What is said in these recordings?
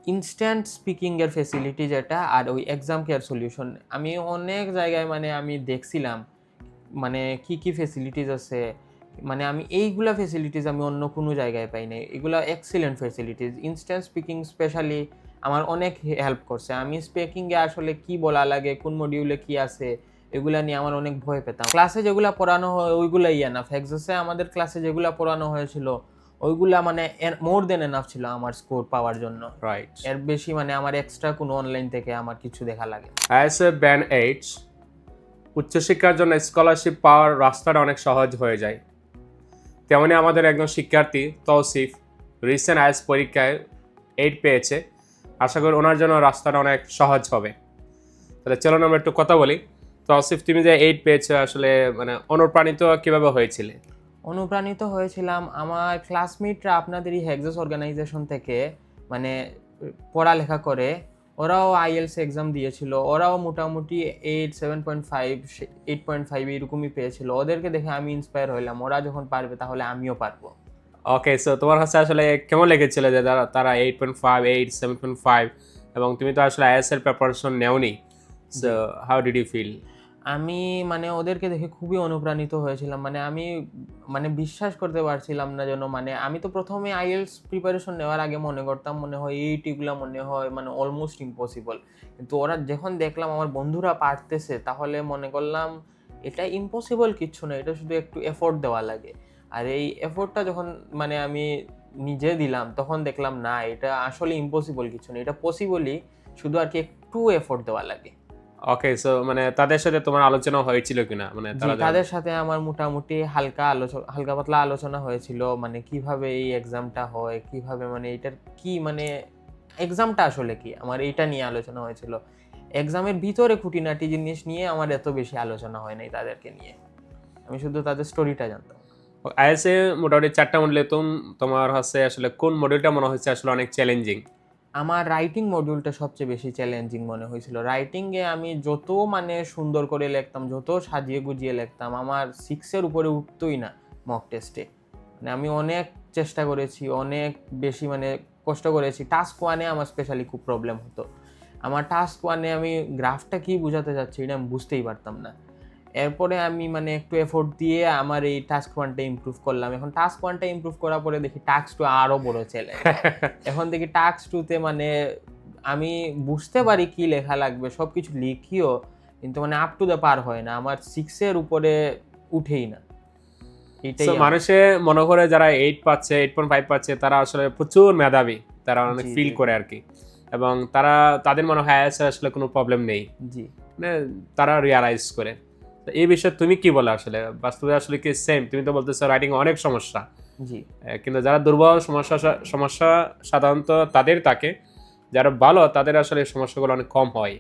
Instant speaking এর facility যেটা আর ওই এক্সাম কেয়ার সলিউশন, আমি অনেক জায়গায় মানে আমি দেখছিলাম মানে কি কি ফ্যাসিলিটিস আছে, মানে আমি এইগুলা ফ্যাসিলিটিস আমি অন্য কোনো জায়গায় পাই নাই। এগুলা excellent facilities. Instant speaking specially আমার অনেক হেল্প করছে। আমি স্পিকিংয়ে আসলে কি বলা লাগে, কোন মডিউলে কি আছে, এগুলা নিয়ে আমার অনেক ভয় পেতাম। ক্লাসে যেগুলা পড়ানো হয় ওইগুলাই এনাফ। এক্সাসে আমাদের ক্লাসে যেগুলা পড়ানো হয়েছিল ওইগুলা মানে মোর দেন এনাফ ছিল আমার স্কোর পাওয়ার জন্য। রাইট। এর বেশি মানে আমার এক্সট্রা কোনো অনলাইন থেকে আমার কিছু দেখা লাগে না। অ্যাজ এ ব্যান্ড 8 উচ্চশিক্ষার জন্য স্কলারশিপ পাওয়ার রাস্তাটা অনেক সহজ হয়ে যায়। তেমনি আমাদের একজন শিক্ষার্থী তৌসিফ রিসেন্ট আইএলটিএস পরীক্ষায় 8 পেয়েছে। আশা করি ওনার জন্য রাস্তাটা অনেক সহজ হবে। তাহলে চলো আমরা একটু কথা বলি। তৌসিফ, তুমি যে 8 পেয়েছো আসলে মানে অনুপ্রাণিত কিভাবে হয়েছিলে? অনুপ্রাণিত হয়েছিলাম আমার ক্লাসমেটরা আপনাদের এই হেক্সাস অর্গানাইজেশন থেকে মানে পড়ালেখা করে, ওরাও আইএলস এক্সাম দিয়েছিল, ওরাও মোটামুটি 7.5 8.5 এরকমই পেয়েছিল। ওদেরকে দেখে আমি ইন্সপায়ার হইলাম, ওরা যখন পারবে তাহলে আমিও পারবো। ওকে, সো তোমার কাছে আসলে কেমন লেগেছিল যে তারা 8.5 8 7.5 এবং তুমি তো আসলে আইএলটিএস এর প্রিপারেশন নেওনি, so how did you feel? আমি মানে ওদেরকে দেখে খুবই অনুপ্রাণিত হয়েছিলাম। মানে আমি মানে বিশ্বাস করতে পারছিলাম না যেন, মানে আমি তো প্রথমে আইএলটিএস প্রিপারেশন নেওয়ার আগে মনে করতাম মনে হয় এইগুলা মনে হয় মানে অলমোস্ট ইম্পসিবল। কিন্তু ওরা যখন দেখলাম আমার বন্ধুরা পারতেছে তাহলে মনে করলাম এটা ইম্পসিবল কিচ্ছু না, এটা শুধু একটু এফোর্ট দেওয়া লাগে। আর এই এফোর্টটা যখন মানে আমি নিজে দিলাম তখন দেখলাম না, এটা আসলে ইম্পসিবল কিছু না, এটা পসিবলই, শুধু আর কি একটু এফোর্ট দেওয়া লাগে। ওকে, সো মানে তাদের সাথে তোমার আলোচনা হয়েছিল কিনা, মানে জি, তারা তাদের সাথে আমার মোটামুটি হালকা পাতলা আলোচনা হয়েছিল, মানে কিভাবে এই এক্সামটা হয়, কিভাবে মানে এটার কি মানে এক্সামটা আসলে কি, আমার এইটা নিয়ে আলোচনা হয়েছিল। এক্সামের ভিতরে খুঁটিনাটি জিনিস নিয়ে আমার এত বেশি আলোচনা হয় নাই তাদেরকে নিয়ে, আমি শুধু তাদের স্টোরিটা জানতাম। আইএলটিএস এ মোটামুটি 4টা মডেলে তোমার হচ্ছে আসলে কোন মডেলটা মনে হচ্ছে আসলে অনেক চ্যালেঞ্জিং? আমার রাইটিং মডিউলটা সবচেয়ে বেশি চ্যালেঞ্জিং মনে হয়েছিল। রাইটিংয়ে আমি যত মানে সুন্দর করে লিখতাম, যত সাজিয়ে গুজিয়ে লিখতাম, আমার 6 এর উপরে উঠতোই না মক টেস্টে। মানে আমি অনেক চেষ্টা করেছি, অনেক বেশি মানে কষ্ট করেছি। টাস্ক 1-এ আমার স্পেশালি খুব প্রবলেম হতো। আমার টাস্ক 1-এ আমি গ্রাফটা কি বোঝাতে চাচ্ছি এটা আমি বুঝতেই পারতাম না। এরপরে আমি মানে একটু এফোর্ট দিয়ে আমার এই টাস্ক 1টা ইমপ্রুভ করলাম। এখন টাস্ক 1টা ইমপ্রুভ করার পরে দেখি টাস্ক 2 আরো বড় চ্যালেঞ্জ। এখন দেখি টাস্ক 2তে মানে আমি বুঝতে পারি কি লেখা লাগবে, সবকিছু লিখিও, কিন্তু মানে আপ টু দ্য পার হয় না, আমার 6 এর উপরে উঠেই না। এটাই সো মানুষে মনে করে যারা 8 পাচ্ছে 8.5 পাচ্ছে তারা আসলে প্রচুর মেধাবী, তারা অনেক জি ফিল জি করে আর কি, এবং তাদের মনে হয় আইএলটিএস আসলে কোনো প্রবলেম নেই, জি মানে তারা রিয়ালাইজ করে। তো এই বিষয়ে তুমি কি বলো? আসলে বাস্তবে আসলে কি সেম? তুমি তো বলতেছো রাইটিং অনেক সমস্যা, জি। কিন্তু যারা দুর্বল সমস্যা সাধারণত তাদের থাকে, যারা ভালো তাদের আসলে এই সমস্যাগুলো অনেক কম হয়।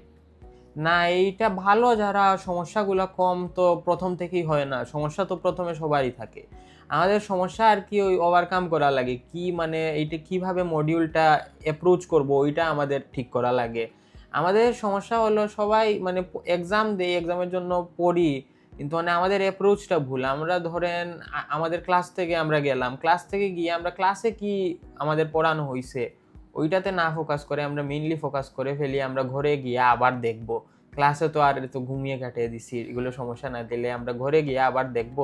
না, এইটা ভালো, যারা সমস্যাগুলো কম তো প্রথম থেকেই হয় না, সমস্যা তো প্রথমে সবারই থাকে। আমাদের সমস্যা আর কি ওই ওভারকাম করা লাগে, কি মানে এইটা কিভাবে মডিউলটা অ্যাপ্রোচ করব ওইটা আমাদের ঠিক করা লাগে। আমাদের সমস্যা হলো সবাই মানে এক্সাম দেই, এক্সামের জন্য পড়ি, কিন্তু মানে আমাদের অ্যাপ্রোচটা ভুল। আমরা ধরেন আমাদের ক্লাস থেকে আমরা গেলাম, ক্লাস থেকে গিয়ে আমরা ক্লাসে কি আমাদের পড়ানো হইছে ওইটাতে না ফোকাস করে আমরা মেইনলি ফোকাস করে ফেলি আমরা ঘরে গিয়ে আবার দেখব। ক্লাসে তো আর তো ঘুমিয়ে কাটিয়ে দিছি, এগুলো সমস্যা না, দিলে আমরা ঘরে গিয়ে আবার দেখব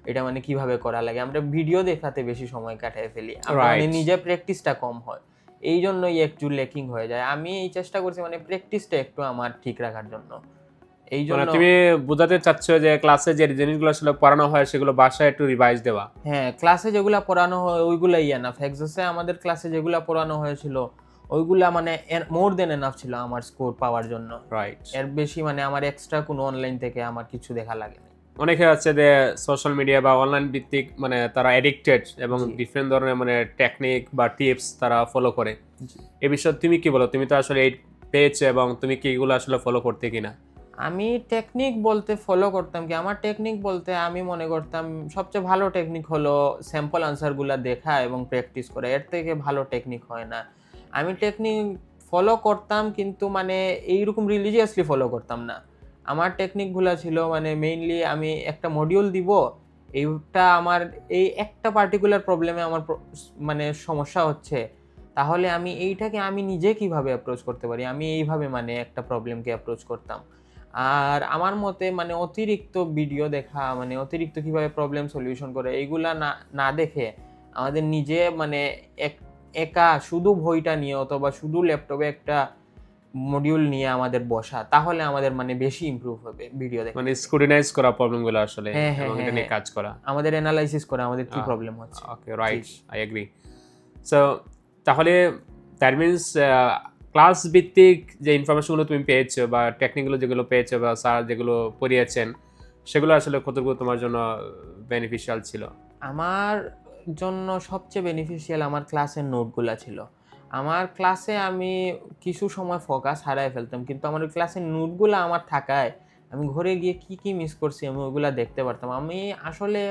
এটা মানে কিভাবে করা লাগে। আমরা ভিডিও দেখাতে বেশি সময় কাটিয়ে ফেলি, আমরা মানে রাইট। নিজে প্র্যাকটিসটা কম হয়, এই জন্যই একটু লেকিং হয়ে যায়। আমি এই চেষ্টা করছি মানে প্র্যাকটিসটা একটু আমার ঠিক রাখার জন্য, এই মানে জন্য। তুমি বোঝাতে চাচ্ছ যে ক্লাসে যে জিনিসগুলো আসলে পড়ানো হয় সেগুলো বাসায় একটু রিভাইজ দেওয়া। হ্যাঁ, ক্লাসে যেগুলা পড়ানো হয় ওইগুলাই এনাফ। এক্সাসে আমাদের ক্লাসে যেগুলা পড়ানো হয়েছিল ওইগুলা মানে মোর দেন এনাফ ছিল আমার স্কোর পাওয়ার জন্য। রাইট। এর বেশি মানে আমার এক্সট্রা কোনো অনলাইন থেকে আমার কিছু দেখা লাগে না। অনেকে আছে যে সোশ্যাল মিডিয়া বা অনলাইন ভিত্তিক মানে তারা এডিক্টেড এবং জি ডিফারেন্ট ধরনের মানে টেকনিক বা টিপস তারা ফলো করে। জি। এ বিষয়ে তুমি কি বলো? তুমি তো আসলে এই পেয়েছো এবং তুমি কি এগুলো আসলে ফলো করতে কিনা? আমি টেকনিক বলতে ফলো করতাম কি, আমার টেকনিক বলতে আমি মনে করতাম সবচেয়ে ভালো টেকনিক হলো স্যাম্পল আনসারগুলা দেখা এবং প্র্যাকটিস করা, এর থেকে ভালো টেকনিক হয় না। আমি টেকনিক ফলো করতাম কিন্তু মানে এইরকম রিলিজিয়াসলি ফলো করতাম না। আমার টেকনিকগুলা ছিল মানে মেইনলি আমি একটা মডিউল দিব, এইটা আমার এই একটা পার্টিকুলার প্রবলেমে আমার মানে সমস্যা হচ্ছে, তাহলে আমি এইটাকে আমি নিজে কিভাবে অ্যাপ্রোচ করতে পারি, আমি এইভাবে মানে একটা প্রবলেমকে অ্যাপ্রোচ করতাম। আর আমার মতে মানে অতিরিক্ত ভিডিও দেখা, মানে অতিরিক্ত কিভাবে প্রবলেম সলিউশন করে এইগুলা না না দেখে আমাদের নিজে মানে একা শুধু বইটা নিয়ে অথবা শুধু ল্যাপটপে একটা মডিউল নিয়ে আমাদের বসা, তাহলে আমাদের মানে বেশি ইমপ্রুভ হবে ভিডিও দেখে। মানে স্ক্রুটিনাইজ করা প্রবলেমগুলো আসলে হ্যাঁ হ্যাঁ এবং এটা হ্যাঁ নিয়ে হ্যাঁ, কাজ করা। আমাদের অ্যানালাইসিস করা আমাদের কি প্রবলেম হচ্ছে। ওকে, রাইট, আই এগ্রি। সো তাহলে দ্যাট মিনস ক্লাস ভিত্তিক যে ইনফরমেশনগুলো তুমি পেয়েছো বা টেকনিকগুলো যেগুলো পেয়েছো বা স্যার যেগুলো পড়িয়েছেন সেগুলো আসলে কতটুকু তোমার জন্য বেনিফিশিয়াল ছিল? আমার জন্য সবচেয়ে বেনিফিশিয়াল আমার ক্লাসের নোটগুলা ছিল। আমার ক্লাসে আমি কিছু সময় ফোকাস হারায় ফেলতাম, কিন্তু আমার ওই ক্লাসের নোটগুলা আমার থাকায় আমি ঘরে গিয়ে কি কি মিস করছি আমি ওইগুলা দেখতে পারতাম। আমি আসলে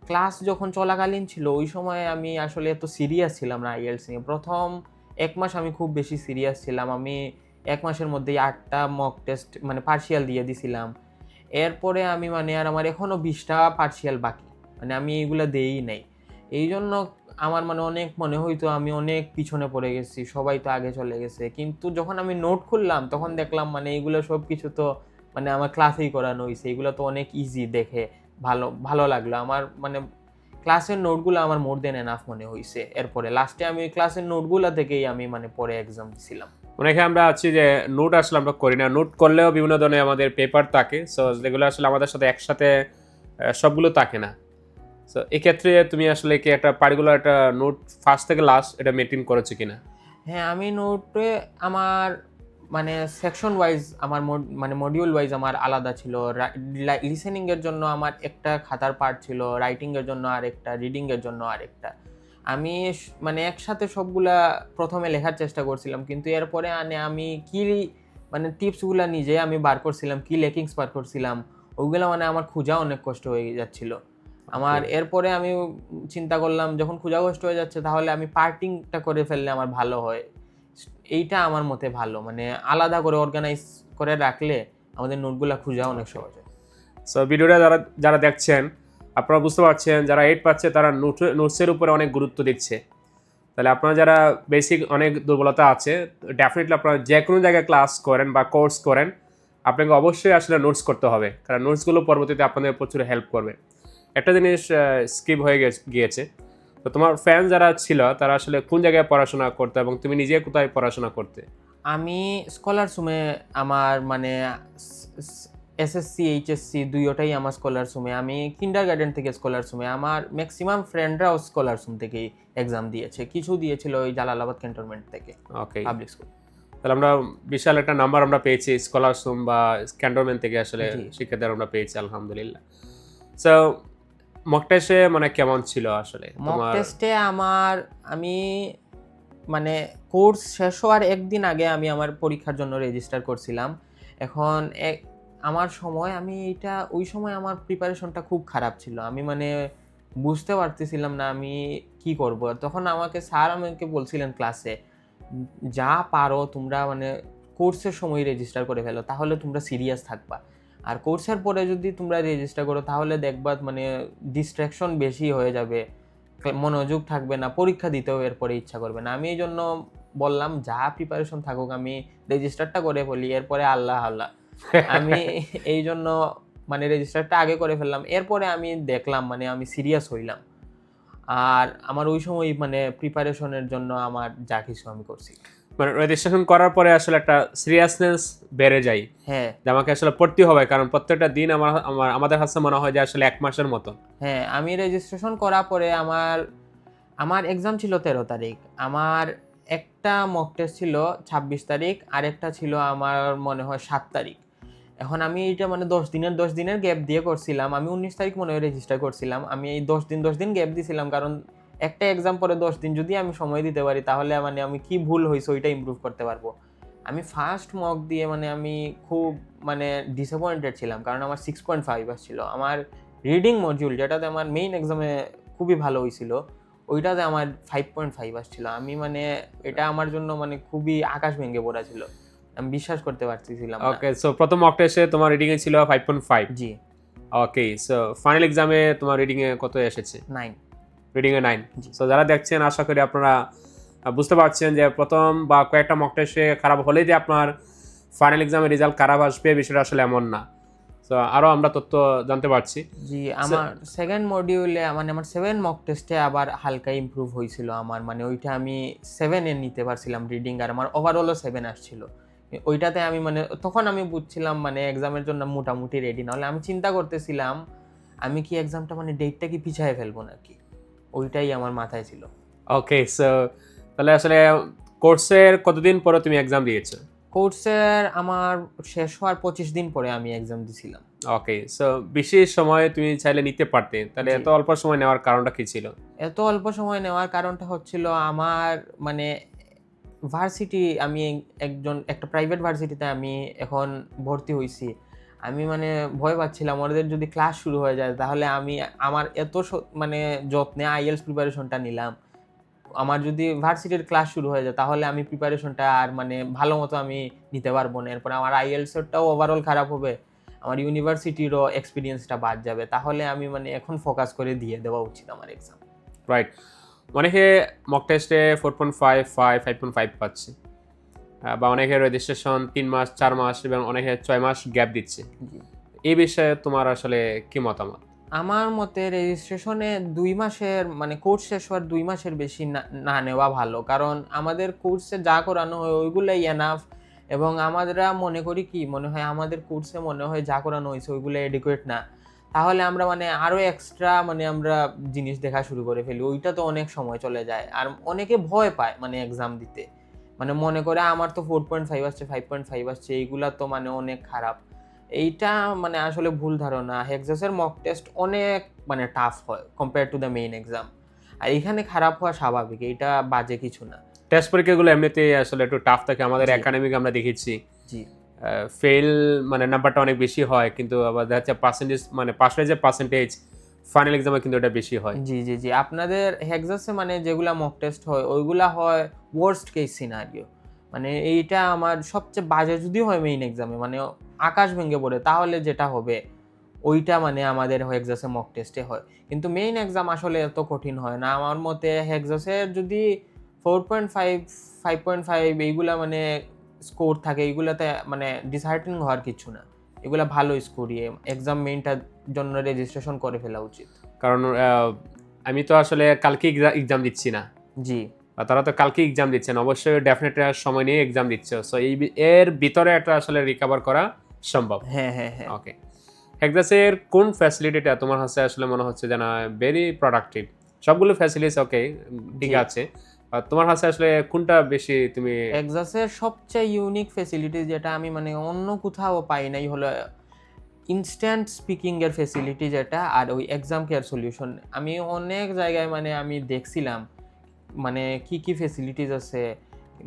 ক্লাস যখন চলাকালীন ছিল ওই সময় আমি আসলে এত সিরিয়াস ছিলাম না আইএলটিএস নিয়ে। প্রথম ১ মাস আমি খুব বেশি সিরিয়াস ছিলাম। আমি ১ মাসের মধ্যেই ৮টা মক টেস্ট মানে পার্সিয়াল দিয়ে দিছিলাম। এরপরে আমি মানে আর আমার এখনো ২০টা পার্সিয়াল বাকি। মানে আমি এইগুলা দেই নাই। এইজন্য আমার মানে অনেক মনে হইতো আমি অনেক পিছনে পড়ে গেছি। সবাই তো আগে চলে গেছে। কিন্তু যখন আমি নোট খুললাম তখন দেখলাম মানে এগুলো সবকিছু তো মানে আমার ক্লাসেই করানো হইছে। এগুলো তো অনেক ইজি দেখে ভালো লাগলো। আমার মানে ক্লাসের নোটগুলো আমার মোর দ্যান এনাফ মনে হইছে। এরপরে লাস্টে আমি ওই ক্লাসের নোটগুলা থেকেই আমি মানে পরে এক্সাম দিছিলাম। অনেকে আমরা আছি যে নোট আসলে আমরা করি না, নোট করলেও বিভিন্ন ধরনের আমাদের পেপার থাকে, সো যেগুলো আসলে আমাদের সাথে একসাথে সবগুলো থাকে না। সো এক্ষেত্রে তুমি আসলে কি একটা পার্টিকুলার একটা নোট ফার্স্ট থেকে লাস্ট এটা মেনটেন করেছো কিনা? হ্যাঁ, আমি নোটে আমার মানে সেকশন ওয়াইজ আমার মানে মডিউল ওয়াইজ আমার আলাদা ছিল। লিসেনিং এর জন্য আমার একটা খাতার পার্ট ছিল, রাইটিং এর জন্য আরেকটা, রিডিং এর জন্য আরেকটা। আমি মানে একসাথে সবগুলা ১ম এ লেখার চেষ্টা করছিলাম, কিন্তু এরপরে আমি কি মানে টিপসগুলা নিজে আমি বার করছিলাম, কি লেকিংস বার করছিলাম, ওইগুলা মানে আমার খোঁজা অনেক কষ্ট হয়ে যাচ্ছিল। আমার এরপরে আমি চিন্তা করলাম যখন খোঁজা কষ্ট হয়ে যাচ্ছে তাহলে আমি পার্টিংটা করে ফেললে আমার ভালো হয়। এইটা আমার মতে ভালো, মানে আলাদা করে অর্গানাইজ করে রাখলে আমাদের নোটগুলা খোঁজা অনেক সহজ হয়। সো ভিডিওটা যারা যারা দেখছেন আপনারা বুঝতে পারছেন, যারা 8 পাচ্ছে তারা নোটসের উপরে অনেক গুরুত্ব দিচ্ছে। তাহলে আপনারা যারা বেসিক অনেক দুর্বলতা আছে, ডেফিনেটলি আপনারা যে কোনো জায়গায় ক্লাস করেন বা কোর্স করেন, আপনাকে অবশ্যই আসলে নোটস করতে হবে, কারণ নোটসগুলো পরবর্তীতে আপনাদের প্রচুর হেল্প করবে। একটা জিনিস স্কিপ হয়ে গিয়েছে, তো তোমার ফ্যান যারা ছিল তারা আসলে কোন জায়গায় পড়াশোনা করতে এবং তুমি নিজে কোথায় পড়াশোনা করতে? আমি স্কলারসুমে আমার মানে এসএসসি এইচএসসি দুইটাই আমার স্কলারসুমে। আমি কিন্ডারগার্টেন থেকে স্কলারসুমে। আমার ম্যাক্সিমাম ফ্রেন্ডরাও স্কলারসুম থেকেই এক্সাম দিয়েছে, কিছু দিয়েছিল ওই জালালাবাদ ক্যান্টনমেন্ট থেকে ওকে, পাবলিক স্কুল। তাহলে আমরা বিশাল একটা নাম্বার আমরা পেয়েছি স্কলারসুম বা ক্যান্টনমেন্ট থেকে আসলে জি। শিক্ষার্থীরা আমরা পেয়েছি, আলহামদুলিল্লাহ। সো মক টেস্টে মানে কেমন ছিল আসলে মক তোমার? টেস্টে আমি মানে কোর্স শেষ হওয়ার একদিন আগে আমি আমার পরীক্ষার জন্য রেজিস্টার করছিলাম। এখন আমার সময় আমি ওই সময় আমার প্রিপারেশনটা খুব খারাপ ছিল। আমি মানে বুঝতে পারতেছিলাম না আমি কি করব। তখন স্যার আমাকে বলছিলেন ক্লাসে, "যা পারো তোমরা মানে কোর্সের সময় রেজিস্টার করে ফেলো, তাহলে তোমরা সিরিয়াস থাকবা। আর কোর্সের পরে যদি তোমরা রেজিস্টার করো তাহলে দেখবা মানে ডিস্ট্রাকশন বেশি হয়ে যাবে। মনোযোগ থাকবে না, পরীক্ষা দিতেও এরপরে ইচ্ছা করবে না।" আমি এইজন্য বললাম যা প্রিপারেশন থাকুক আমি রেজিস্টারটা করে ফেলি, এরপরে আল্লাহ। আমি এইজন্য মানে রেজিস্টারটা আগে করে ফেললাম। এরপরে আমি দেখলাম মানে আমি সিরিয়াস হইলাম। আর আমার ওই সময় মানে প্রিপারেশনের জন্য আমার যা কিছু আমি করছি। মানে রেজিস্ট্রেশন করার পরে আসলে একটা সিরিয়াসনেস বেড়ে যায় হ্যাঁ, যে আমাকে আসলে পড়তে হবে, কারণ প্রত্যেকটা দিন আমাদের কাছে মনে হয় যে আসলে 1 মাসের মতো। হ্যাঁ, আমি রেজিস্ট্রেশন করার পরে আমার এক্সাম ছিল 13 তারিখ। আমার একটা মক টেস্ট ছিল 26 তারিখ, আরেকটা ছিল আমার মনে হয় 7 তারিখ। এখন আমি এইটা মানে 10 দিনের গ্যাপ দিয়ে করছিলাম। আমি 19 তারিখ মনে হয় রেজিস্টার করছিলাম। আমি এই 10 দিন গ্যাপ দিছিলাম, কারণ একটা এক্সাম পরে 10 দিন যদি আমি সময় দিতে পারি তাহলে মানে আমি কি ভুল হইছে ওইটা ইমপ্রুভ করতে পারবো। আমি ফার্স্ট মক দিয়ে মানে আমি খুব মানে ডিসঅ্যাপয়েন্টেড ছিলাম, কারণ আমার 6.5 আসছিল। আমার রিডিং মডিউল যেটাতে আমার মেইন এক্সামে খুবই ভালো হইছিল, ওইটাতে আমার 5.5 আসছিল। আমি মানে এটা আমার জন্য মানে খুবই আকাশ ভেঙে পড়া ছিল। আমি বিশ্বাস করতে পারতেছিলাম না। ওকে, সো প্রথম মক টেস্টে তোমার রিডিং এ ছিল 5.5। জি, ওকে, সো ফাইনাল এক্সামে তোমার রিডিং এ কত এসেছে? 9। Reading a 9। জি। সো যারা দেখছেন আশা করি আপনারা বুঝতে পারছেন যে প্রথম বা কয়েকটা মক টেস্টে খারাপ হলেই যে আপনার ফাইনাল এক্সামের রেজাল্ট খারাপ আসবে, বিষয়টা আসলে এমন না। তো আরও আমরা তথ্য জানতে পারছি। জি, আমার সেকেন্ড মডিউলে মানে আমার 7 মক টেস্টে আবার হালকা ইমপ্রুভ হয়েছিল আমার, মানে ওইটা আমি 7 এ নিতে পারছিলাম রিডিং, আর আমার ওভারঅলও 7 আসছিল। ওইটাতে আমি মানে তখন আমি বুঝছিলাম মানে এক্সামের জন্য মোটামুটি রেডি, নাহলে আমি চিন্তা করতেছিলাম আমি কি এক্সামটা মানে ডেটটা কি পিছায় ফেলবো নাকি, ওইটাই আমার মাথায় ছিল। ওকে, সো তাহলে আসলে কোর্সের কতদিন পরে তুমি এক্সাম দিয়েছো? কোর্সের আমার শেষ হওয়ার 25 দিন পরে আমি এক্সাম দিছিলাম। ওকে, সো বেশি সময় তুমি চাইলে নিতে পারতে, তাহলে জি। এত অল্প সময় নেওয়ার কারণটা কি ছিল? এত অল্প সময় নেওয়ার কারণটা হচ্ছিল আমার মানে ভার্সিটি, আমি একটা প্রাইভেট ভার্সিটিতে আমি এখন ভর্তি হইছি। আমি মানে ভয় পাচ্ছিলাম ওদের যদি ক্লাস শুরু হয়ে যায় তাহলে আমি আমার এত মানে যত্নে আইএলটিএস প্রিপারেশনটা নিলাম। আমার যদি ভার্সিটির ক্লাস শুরু হয়ে যায় তাহলে আমি প্রিপারেশনটা আর মানে ভালো মতো আমি নিতে পারবো না। এরপরে আমার আইএলটিএসটাও ওভারঅল খারাপ হবে। আমার ইউনিভার্সিটিরও এক্সপেরিয়েন্সটা বাদ যাবে। তাহলে আমি মানে এখন ফোকাস করে দিয়ে দেওয়া উচিত আমার এক্সাম। রাইট, অনেকে মক টেস্টে 4.5, 5.5 পাচ্ছে, বা অনেকে রেজিস্ট্রেশন 3 মাস 4 মাস এবং অনেকে 6 মাস গ্যাপ দিচ্ছে। জি। এই বিষয়ে তোমার আসলে কি মতামত? আমার মতে রেজিস্ট্রেশনে 2 মাসের মানে কোর্স শেষ হওয়ার 2 মাসের বেশি না নেওয়া ভালো। কারণ আমাদের কোর্সে যা করানো হয় ওইগুলাই এনাফ, এবং আমাদেরা মনে হয় আমাদের কোর্সে মনে হয় যা করানো হইছে ওইগুলো এডিকুয়েট না। তাহলে আমরা মানে আরো এক্সট্রা মানে আমরা জিনিস দেখা শুরু করে ফেলি। ওইটা তো অনেক সময় চলে যায়। আর অনেকে ভয় পায় মানে এক্সাম দিতে। মানে মনে করে আমার তো 4.5 আসছে, 5.5 আসছে, এইগুলা তো মানে অনেক খারাপ। এইটা মানে আসলে ভুল ধারণা। হেক্সাসের মক টেস্ট অনেক মানে টাফ হয় compare to the main exam. আর এখানে খারাপ হওয়া স্বাভাবিক, এইটা বাজে কিছু না। টেস্ট পরীক্ষাগুলো এমনিতেই আসলে একটু টাফ থাকে, আমাদের জি। একাডেমিক আমরা দেখেছি। জি। ফেল মানে নাম্বারটা অনেক বেশি হয়, কিন্তু আবার দেখা যাচ্ছে পার্সেন্টেজ মানে পার্সেন্টেজের পার্সেন্টেজ ফাইনাল এক্সামে কিন্তু এটা বেশি হয়। জি, জি, জি। আপনাদের হেক্সাসে মানে যেগুলা মক টেস্ট হয় ওইগুলা হয় ওয়ার্স্ট কেস সিনারিও। মানে এইটা আমার সবচেয়ে বাজে যদি হয় মেইন এক্সামে মানে আকাশ ভেঙে পড়ে তাহলে যেটা হবে ওইটা মানে আমাদের হেক্সাসে মক টেস্টে হয়। কিন্তু মেইন এক্সাম আসলে এত কঠিন হয় না। আমার মতে হেক্সাসের যদি 4.5, 5.5 এইগুলা মানে স্কোর থাকে এইগুলাতে মানে ডিসহার্টেনিং হওয়ার কিছু না। এগুলা ভালো স্কোরই। এক্সাম মেইনটার জন্য রেজিস্ট্রেশন করে ফেলা উচিত। কারণ আমি তো আসলে কালকে এক্সাম দিচ্ছি না, জি। বা তারা তো কালকে এক্সাম দিচ্ছেন, অবশ্যই ডেফিনেটলি সময় নিয়ে এক্সাম দিচ্ছে। সো এর ভিতরে একটা আসলে রিকভার করা সম্ভব। হ্যাঁ, হ্যাঁ, হ্যাঁ। ওকে, হেক্সাসের কোন ফ্যাসিলিটিটা তোমার কাছে আসলে মনে হচ্ছে যেন ভেরি প্রোডাক্টিভ? সবগুলো ফ্যাসিলিটিস ওকে, ঠিক জি। আছে, তোমার কাছে আসলে কোনটা বেশি তুমি? এক্সাসের সবচেয়ে ইউনিক ফেসিলিটি যেটা আমি মানে অন্য কোথাও পাই নাই হলো ইনস্ট্যান্ট স্পিকিং এর ফেসিলিটি যেটা, আর ওই এক্সাম কেয়ার সলিউশন। আমি অনেক জায়গায় মানে আমি দেখছিলাম মানে কি ফেসিলিটিস আছে।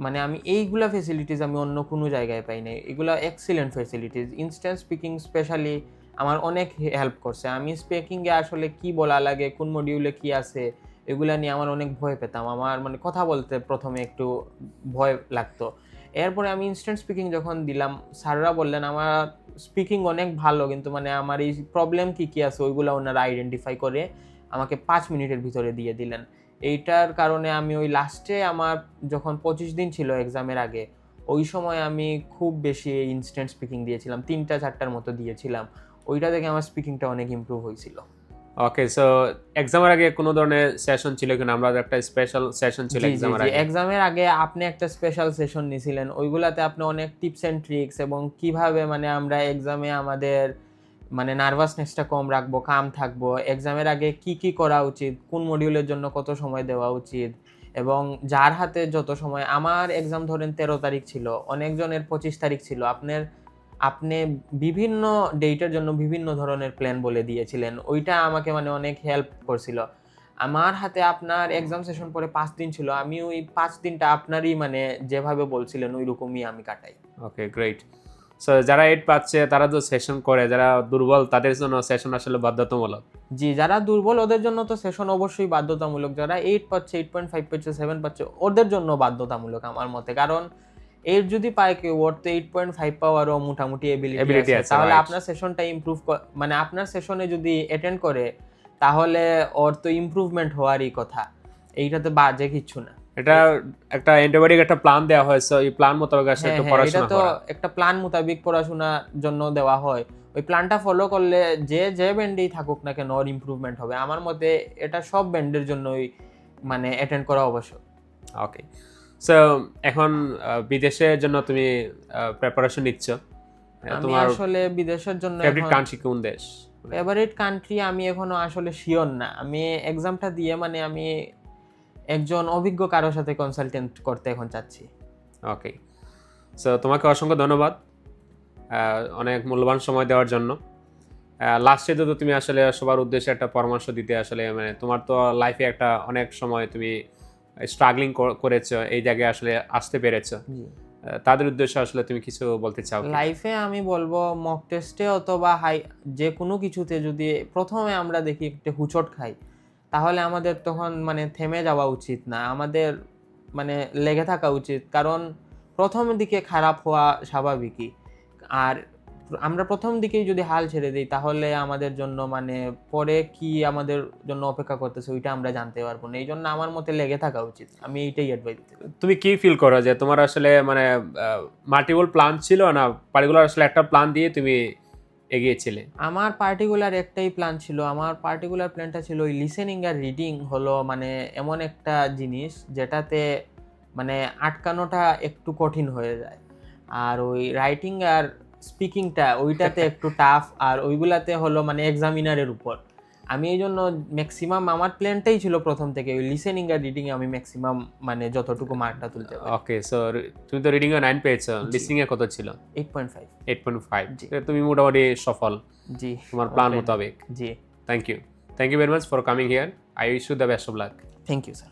মানে আমি এইগুলা ফেসিলিটিস আমি অন্য কোনো জায়গায় পাই নাই। এগুলা excellent facilities. Instant speaking specially আমার অনেক হেল্প করছে। আমি স্পিকিং এ আসলে কি বলা লাগে, কোন মডিউলে কি আছে এগুলা নিয়ে আমার অনেক ভয় পেতাম। আমার মানে কথা বলতে ১ম এ একটু ভয় লাগতো। এরপরে আমি ইনস্ট্যান্ট স্পিকিং যখন দিলাম, স্যাররা বললেন আমার স্পিকিং অনেক ভালো, কিন্তু মানে আমার এই প্রবলেম কি আছে ওইগুলা ওনারা আইডেন্টিফাই করে আমাকে ৫ মিনিটের ভিতরে দিয়ে দিলেন। এইটার কারণে আমি ওই লাস্টে আমার যখন ২৫ দিন ছিল এক্সামের আগে, ওই সময় আমি খুব বেশি ইনস্ট্যান্ট স্পিকিং দিয়েছিলাম। ৩টা-৪টার মতো দিয়েছিলাম। ওইটা থেকে আমার স্পিকিংটা অনেক ইমপ্রুভ হয়েছিল। ওকে, সো এক্সামের আগে কোনো ধরনের সেশন ছিল কিনা? আমরা একটা স্পেশাল সেশন ছিল জি, জি, এক্সামের জি। আগে। এক্সামের আগে আপনি একটা স্পেশাল সেশন নিছিলেন। ওইগুলাতে আপনি অনেক টিপস অ্যান্ড ট্রিকস এবং কিভাবে মানে আমরা এক্সামে আমাদের মানে নার্ভাসনেসটা কম রাখবো, কাম থাকবো, এক্সামের আগে কি করা উচিত, কোন মডিউলের জন্য কত সময় দেওয়া উচিত, এবং যার হাতে যত সময়। আমার এক্সাম ধরেন ১৩ তারিখ ছিল, অনেকজনের ২৫ তারিখ ছিল। আপনি বিভিন্ন ডেটের জন্য বিভিন্ন ধরনের প্ল্যান বলে দিয়েছিলেন। ওইটা আমাকে মানে অনেক হেল্প করছিল। আমার হাতে আপনার এক্সাম সেশন পরে ৫ দিন ছিল। আমি ওই ৫ দিনটা আপনারই মানে যেভাবে বলছিলেন ঐরকমই আমি কাটাই। ওকে, গ্রেট। সো যারা 8 পাচ্ছে তারা তো সেশন করে, যারা দুর্বল তাদের জন্য সেশন আসলে বাধ্যতামূলক। জি, যারা দুর্বল ওদের জন্য তো সেশন অবশ্যই বাধ্যতামূলক। যারা ৮ পাচ্ছে, ৮.৫ পাচ্ছে, ৭ পাচ্ছে ওদের জন্য বাধ্যতামূলক আমার মতে। কারণ ৮ যদি পায় কেউ, ওর তো ৮.৫ পাওয়ারও মোটামুটি এবিলিটি এবিলিটি আছে। আছে, তাহলে রাইট। আপনার সেশনটা ইমপ্রুভ মানে আপনার সেশনে যদি অ্যাটেন্ড করে তাহলে ওর তো ইমপ্রুভমেন্ট হওয়ারই কথা। এইটাতে বাজে কিচ্ছু না। এটা একটা অ্যান্টিবায়োটিক একটা প্ল্যান দেওয়া হয়েছে, এই প্ল্যান মোতাবেক আসলে হ্যাঁ একটু হ্যাঁ, এটা পড়াশোনা তো করা। একটা প্ল্যান মোতাবেক পড়াশোনার জন্য দেওয়া হয়। ওই প্ল্যানটা ফলো করলে যে ব্যান্ডেই থাকুক না কেন ওর ইমপ্রুভমেন্ট হবে। আমার মতে এটা সব ব্যান্ডের জন্যই মানে অ্যাটেন্ড করা আবশ্যক। ওকে, সো এখন বিদেশের জন্য তুমি প্রিপারেশন নিচ্ছ। আমি তোমার আসলে বিদেশের জন্য ফেভারিট এখন কান্ট্রি কোন দেশ? ফেভারিট কান্ট্রি আমি এখনো আসলে শিওর না। আমি এক্সামটা দিয়ে মানে আমি একজন অভিজ্ঞ কারোর সাথে কনসালটেন্ট করতে এখন চাচ্ছি। ওকে, সো তোমাকে অসংখ্য ধন্যবাদ অনেক মূল্যবান সময় দেওয়ার জন্য। লাস্টে তো তুমি আসলে সবার উদ্দেশ্যে একটা পরামর্শ দিতে আসলে মানে তোমার তো লাইফে একটা অনেক সময় তুমি স্ট্রাগলিং করেছো, এই জায়গায় আসলে আসতে পেরেছো, জি। তাদের উদ্দেশ্যে আসলে তুমি কিছু বলতে চাও কি? লাইফে আমি বলবো মক টেস্টে অথবা যে কোনো কিছুতে যদি প্রথমে আমরা দেখি একটা হুচট খাই, তাহলে আমাদের তখন মানে থেমে যাওয়া উচিত না। আমাদের মানে লেগে থাকা উচিত। কারণ প্রথম দিকে খারাপ হওয়া স্বাভাবিকই। আর আমরা প্রথম দিকেই যদি হাল ছেড়ে দিই তাহলে আমাদের জন্য মানে পরে কি আমাদের জন্য অপেক্ষা করতেছে ওইটা আমরা জানতে পারবো না। এইজন্য আমার মতে লেগে থাকা উচিত। আমি এইটাই অ্যাডভাইস দিতে পারি। তুমি কি ফিল করো যে তোমার আসলে মানে মাল্টিপল প্ল্যান ছিল না পার্টিকুলার আসলে একটা প্ল্যান দিয়ে তুমি এগিয়েছিলে? আমার পার্টিকুলার একটাই প্ল্যান ছিল। আমার পার্টিকুলার প্ল্যানটা ছিল ওই লিসেনিং আর রিডিং হলো মানে এমন একটা জিনিস যেটাতে মানে আটকানোটা একটু কঠিন হয়ে যায়। আর ওই রাইটিং আর স্পিকিংটা ওইটাতে একটু টাফ, আর ওইগুলাতে হলো মানে এক্সামিনারের উপর। আমি এইজন্য ম্যাক্সিমাম আমার প্ল্যানটাই ছিল প্রথম থেকে ওই লিসেনিং আর রিডিং এ আমি ম্যাক্সিমাম মানে যতটুকু মার্কটা তুলতে পারি। ওকে, সো তুমি তো রিডিং এ 9 পেয়েছো, লিসনিং এ কত ছিল? 8.5। 8.5। জি। তুমি মোটামুটি সফল জি। তোমার প্ল্যান মোতাবেক। জি। Thank you very much for coming here. I wish you the best of luck. Thank you sir.